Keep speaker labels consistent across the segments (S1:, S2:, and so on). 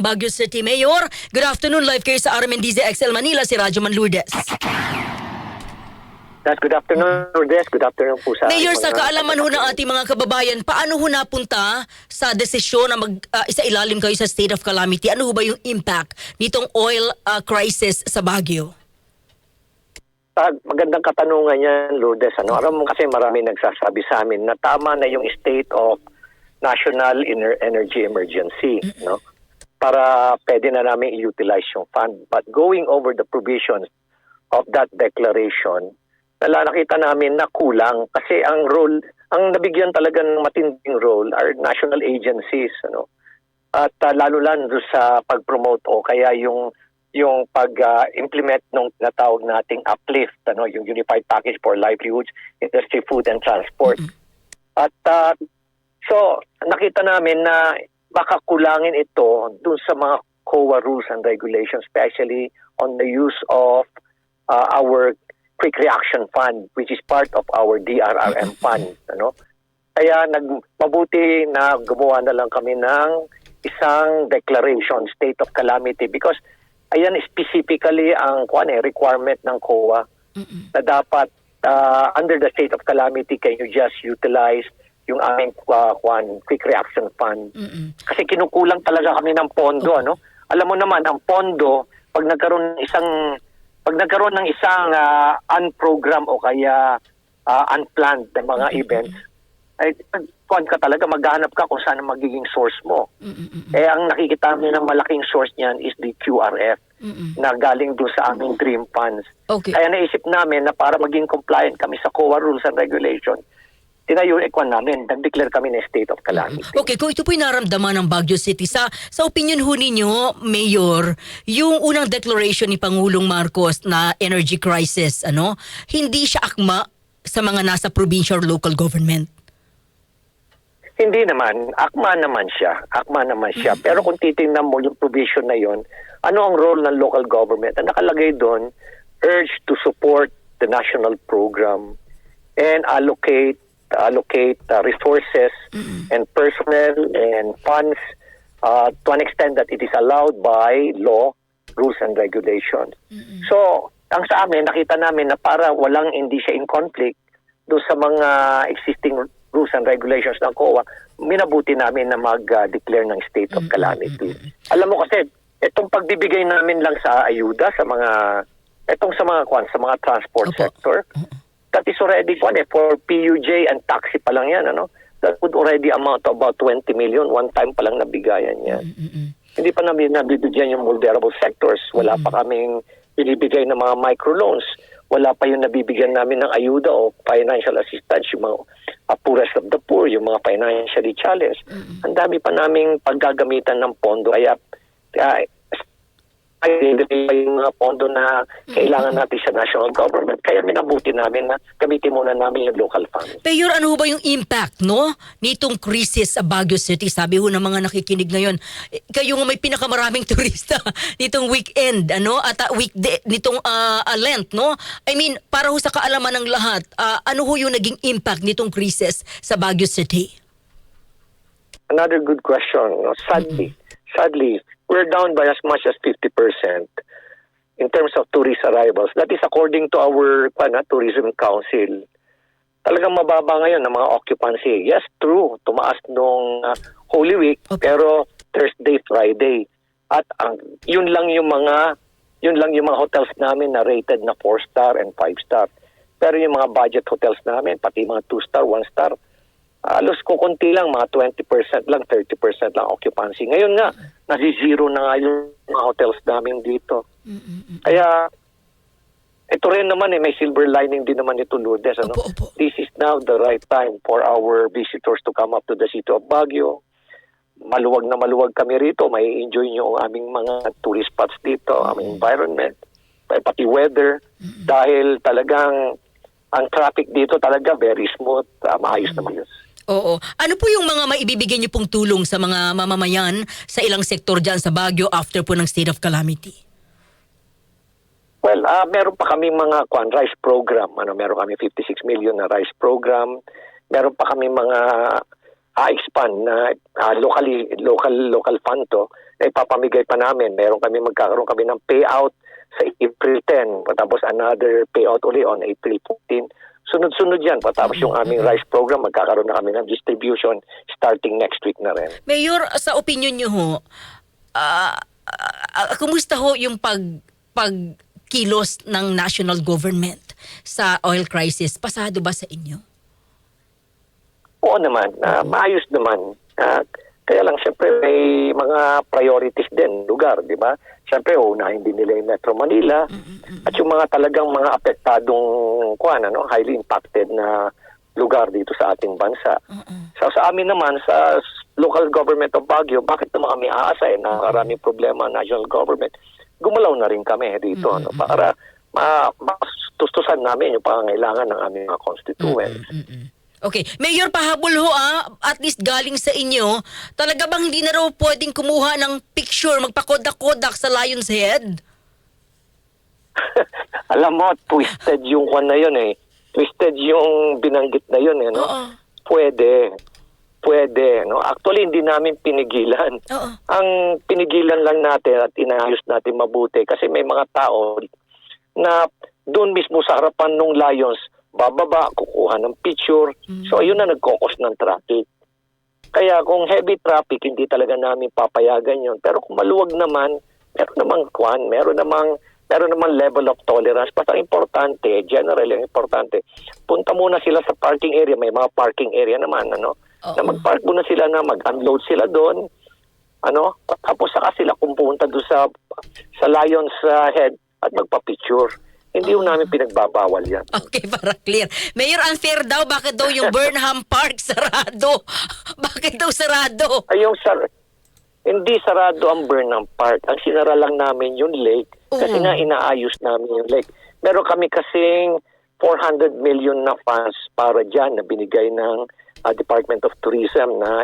S1: Baguio City Mayor. Good afternoon, live kayo sa RMNDZ XL Manila, si Radyo Man Lourdes.
S2: Good afternoon, Lourdes. Good afternoon po sa
S1: Mayor, sa kaalaman ho ng ating mga kababayan, paano ho napunta sa desisyon na isa-ilalim kayo sa state of calamity? Ano ho ba yung impact nitong oil crisis sa Baguio?
S2: Magandang katanungan yan, Lourdes. Alam mo kasi marami nagsasabi sa amin na tama na yung state of national energy emergency, no? Para pwede na namin i-utilize yung fund. But going over the provisions of that declaration, nakita namin na kulang kasi ang role, ang nabigyan talaga ng matinding role are national agencies, At lalo-lalo sa pag-promote o kaya yung pag-implement ng natawag nating uplift, yung Unified Package for Livelihoods, Industry, Food and Transport. At so nakita namin na baka kulangin ito dun sa mga COA rules and regulations, especially on the use of our Quick Reaction Fund, which is part of our DRRM fund. Kaya mabuti na gumawa na lang kami ng isang declaration, state of calamity, because ayan specifically ang requirement ng COA na dapat under the state of calamity, can you just utilize yung aming Quick Reaction Fund. Kasi kinukulang talaga kami ng pondo, Alam mo naman, ang pondo, pag nagkaroon ng isang unprogram o kaya unplanned na mga events, ay ka talaga, maghanap ka kung saan magiging source mo. Ang nakikita namin ng malaking source niyan is the QRF na galing doon sa aming dream funds.
S1: Okay.
S2: Kaya naisip namin na para maging compliant kami sa COA rules and regulations, namin, nag-declare kami ng state of calamity.
S1: Okay, kung ito po'y naramdaman ng Baguio City, sa opinion ho ninyo, Mayor, yung unang declaration ni Pangulong Marcos na energy crisis, hindi siya akma sa mga nasa provincial or local government?
S2: Hindi naman. Akma naman siya. Pero kung titingnan mo yung provision na yon, ano ang role ng local government? Ang nakalagay doon, urge to support the national program and allocate resources and personnel and funds to an extent that it is allowed by law, rules and regulations. So, ang sa amin, nakita namin na para hindi siya in conflict doon sa mga existing rules and regulations ng COA, minabuti namin na mag-declare ng state of calamity. Alam mo kasi, itong pagbibigay namin lang sa ayuda sa mga transport sector, that is already for PUJ and taxi pa lang yan, That would already amount to about 20 million, one time pa lang nabigayan yan. Hindi pa namin nabibigyan yung vulnerable sectors. Wala pa kaming binibigay ng mga microloans. Wala pa yung nabibigyan namin ng ayuda o financial assistance, yung mga poorest of the poor, yung mga financially challenged. Ang dami pa naming paggagamitan ng pondo. Kaya yung mga pondo na kailangan natin sa national government. Kaya minabuti namin na gamitin muna namin yung local funds.
S1: Mayor, ano ba yung impact, nitong krisis sa Baguio City? Sabi ho ng mga nakikinig ngayon, kayo nga may pinakamaraming turista nitong weekend, at weekday, nitong Lent, I mean, para ho sa kaalaman ng lahat, ano ho yung naging impact nitong krisis sa Baguio City?
S2: Another good question. Sadly, we're down by as much as 50% in terms of tourist arrivals. That is according to our Tourism Council. Talagang mababa ngayon ang mga occupancy. Yes, true. Tumaas nung Holy Week, pero Thursday, Friday. At yun lang yung mga hotels namin na rated na 4-star and 5-star. Pero yung mga budget hotels namin, pati mga 2-star, 1-star, halos kukunti lang, mga 20% lang, 30% lang occupancy. Ngayon nga, nasi-zero na nga yung mga hotels namin dito. Kaya, ito rin naman may silver lining din naman ito, Lourdes.
S1: Opo.
S2: This is now the right time for our visitors to come up to the city of Baguio. Maluwag na maluwag kami rito. May enjoy nyo ang aming mga tourist spots dito, aming environment, pati weather. Dahil talagang ang traffic dito talaga very smooth, maayos na maayos.
S1: Oo. Ano po yung mga maibibigay niyo pong tulong sa mga mamamayan sa ilang sektor dyan sa Baguio after po ng state of calamity?
S2: Well, meron pa kami mga rice program. Meron kami 56 million na rice program. Meron pa kami mga expand na local fund to ipapamigay pa namin. Magkakaroon kami ng payout sa April 10, tapos another payout uli on April 14. Sunod-sunod yan. Patapos yung aming rice program, magkakaroon na kami ng distribution starting next week na rin.
S1: Mayor, sa opinion nyo ho, kumusta ho yung pagkilos ng national government sa oil crisis? Pasado ba sa inyo?
S2: Oo naman, maayos naman. Kaya lang, siyempre, may mga priorities din, lugar, di ba? Siyempre, unahin din nila yung Metro Manila at yung mga talagang mga apektadong, highly impacted na lugar dito sa ating bansa. So, sa amin naman, sa local government of Baguio, bakit naman kami aasay na maraming problema ang national government? Gumalaw na rin kami dito para matustusan namin yung pangangailangan ng aming mga constituents.
S1: Okay. Mayor, pahabol ho at least galing sa inyo, talaga bang hindi na raw pwedeng kumuha ng picture, magpakodak-kodak sa Lion's Head?
S2: Alam mo, twisted yung kwan na yun eh. Twisted yung binanggit na yun eh, no? Pwede, no? Actually, hindi namin pinigilan. Ang pinigilan lang natin at inayos natin mabuti kasi may mga tao na doon mismo sa harapan ng Lions, bababa, kukuha ng picture. So, ayun na nagkokos ng traffic. Kaya kung heavy traffic, hindi talaga namin papayagan yun. Pero kung maluwag naman, meron namang level of tolerance. Basta importante, generally importante, punta muna sila sa parking area. May mga parking area naman, na mag-park muna sila na mag-unload sila doon. Tapos saka sila pumunta doon sa Lion's Head at magpa-picture. Hindi yung namin pinagbabawal yan.
S1: Okay, para clear. Mayor, unfair daw. Bakit daw yung Burnham Park sarado? Bakit daw sarado?
S2: Hindi sarado ang Burnham Park. Ang sinara lang namin yung lake kasi nga inaayos namin yung lake. Meron kami kasing 400 million na funds para dyan na binigay ng Department of Tourism na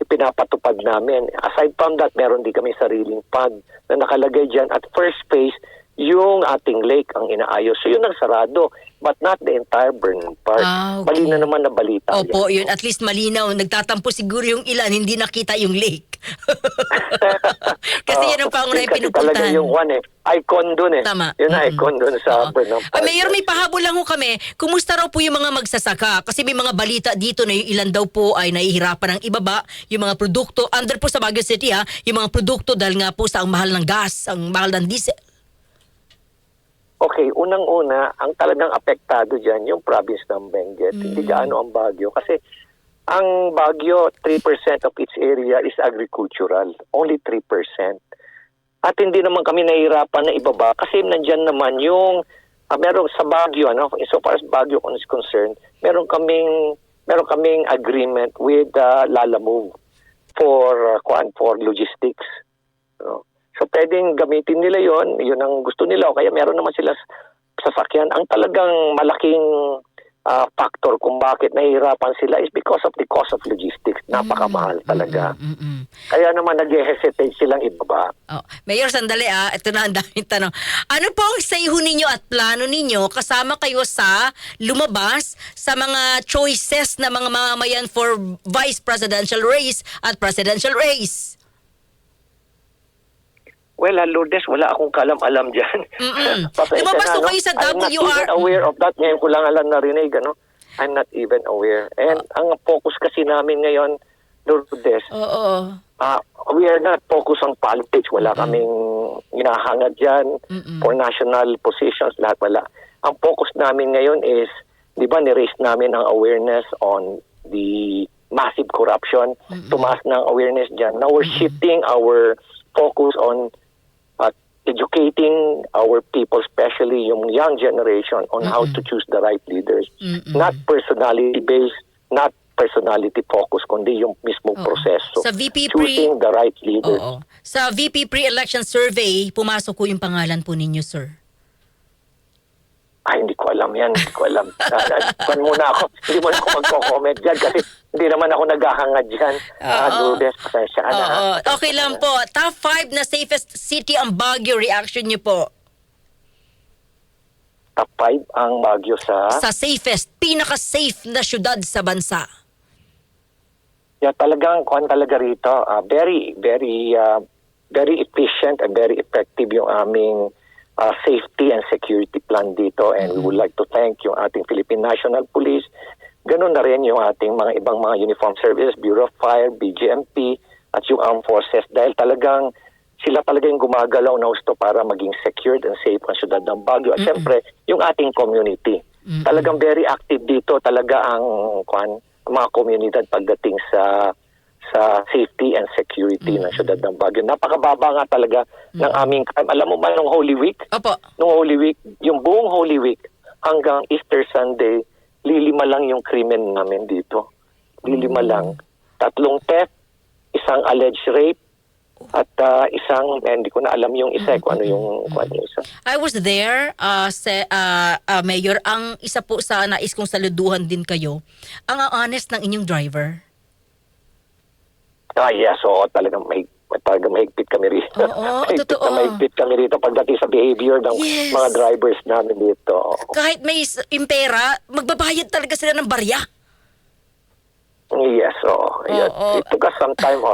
S2: ipinapatupad namin. Aside from that, meron din kami sariling fund na nakalagay dyan at first phase yung ating lake ang inaayos. So yun ang sarado, but not the entire Burnham Park.
S1: Okay.
S2: Bali na naman na balita.
S1: Opo, yun. At least malinaw. Nagtatampo siguro yung ilan, hindi nakita yung lake. Kasi yan ang pangunahing pinupuntahan.
S2: Talaga yung icon dun eh.
S1: Tama.
S2: Yun ang icon dun sa Burnham Park.
S1: Mayor, may pahabol lang ho kami. Kumusta raw po yung mga magsasaka? Kasi may mga balita dito na yung ilan daw po ay nahihirapan ng ibaba. Yung mga produkto, under po sa Baguio City yung mga produkto dahil nga po sa ang mahal ng gas, ang mahal ng diesel.
S2: Okay, unang-una, ang talagang apektado dyan, yung province ng Benguet. Hindi gaano ang Baguio. Kasi ang Baguio, 3% of its area is agricultural. Only 3%. At hindi naman kami nahihirapan na ibaba kasi nandyan naman yung, meron sa Baguio, so far as Baguio is concerned, meron kaming agreement with Lalamove for logistics. So pwedeng gamitin nila yun ang gusto nila o kaya meron naman sila sasakyan. Ang talagang malaking factor kung bakit nahihirapan sila is because of the cost of logistics. Napakamahal talaga. Kaya naman nag-hesitate silang ibaba.
S1: Mayor, sandali ito na ang daming tanong. Ano po ang sayho ninyo at plano ninyo kasama kayo sa lumabas sa mga choices na mga mamamayan for vice presidential race at presidential race?
S2: Well, Lourdes, wala akong kalam-alam dyan.
S1: Lumabas po kayo sa WR.
S2: I'm not even aware of that. Ngayon ko lang alam narinig, I'm not even aware. And ang focus kasi namin ngayon, Lourdes, we are not focused on politics. Wala kaming hinahangad dyan for national positions, lahat wala. Ang focus namin ngayon is, di ba, ni-raise namin ang awareness on the massive corruption. Tumaas na ang awareness dyan. Now we're shifting our focus on educating our people, especially yung young generation, on how to choose the right leaders. Not personality-based, not personality-focused, kundi yung mismong proseso.
S1: Sa VP
S2: choosing the right leaders.
S1: Sa VP pre-election survey, pumasok po yung pangalan po ninyo, sir.
S2: Hindi ko alam yan. Hindi ko alam. Hindi mo na ako magko-comment dyan kasi hindi naman ako naghahangad dyan. Lourdes, pasensya na.
S1: Okay lang po. Top 5 na safest city ang Baguio. Reaction niyo po?
S2: Top 5 ang Baguio
S1: sa safest, pinaka-safe na syudad sa bansa.
S2: Talagang talaga rito. Very, very very efficient and very effective yung aming safety and security plan dito, and we would like to thank yung ating Philippine National Police. Ganun na rin yung ating mga ibang mga uniform services, Bureau of Fire, BGMP, at yung armed forces, dahil talagang sila talaga yung gumagalaw na gusto para maging secured and safe ang syudad ng Baguio. At syempre, yung ating community. Talagang very active dito talaga ang mga komunidad pagdating sa safety and security ng syudad ng Baguio. Napakababa nga talaga ng aming crime. Alam mo ba, nung Holy Week?
S1: Opo.
S2: Nung Holy Week, yung buong Holy Week hanggang Easter Sunday, lilima lang yung krimen namin dito. Lilima lang. 3 theft, 1 alleged rape, at isang, hindi ko na alam yung isa, kung ano yung isa.
S1: I was there, Mayor. Ang isa po sa nais kong saluduhan din kayo, ang honest ng inyong driver.
S2: Yes, oo, talagang mahigpit kami rito.
S1: Oo, totoo.
S2: Mahigpit kami rito pagdating sa behavior ng
S1: Yes.
S2: mga drivers namin dito.
S1: Kahit may impera, magbabayad talaga sila ng barya.
S2: Yes, oo.
S1: Oo.
S2: It took us some time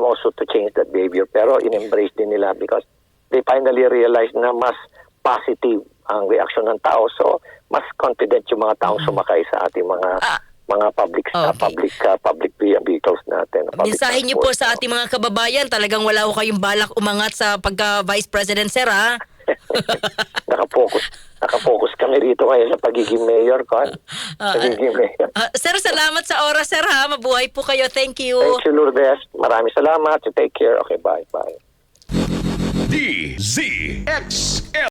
S2: also to change that behavior, pero in-embrace din nila because they finally realized na mas positive ang reaction ng tao, so mas confident yung mga taong sumakay sa ating mga public vehicles natin.
S1: Mensahe niyo po sa ating mga kababayan, talagang wala ko kayong balak umangat sa pagka-Vice President, sir, ha?
S2: Nakafocus kami rito ngayon sa pagiging mayor, pagiging mayor.
S1: Sir, salamat sa oras, sir, ha? Mabuhay po kayo. Thank you.
S2: Thank you, Lourdes. Maraming salamat. You take care. Okay, bye.
S3: DZXL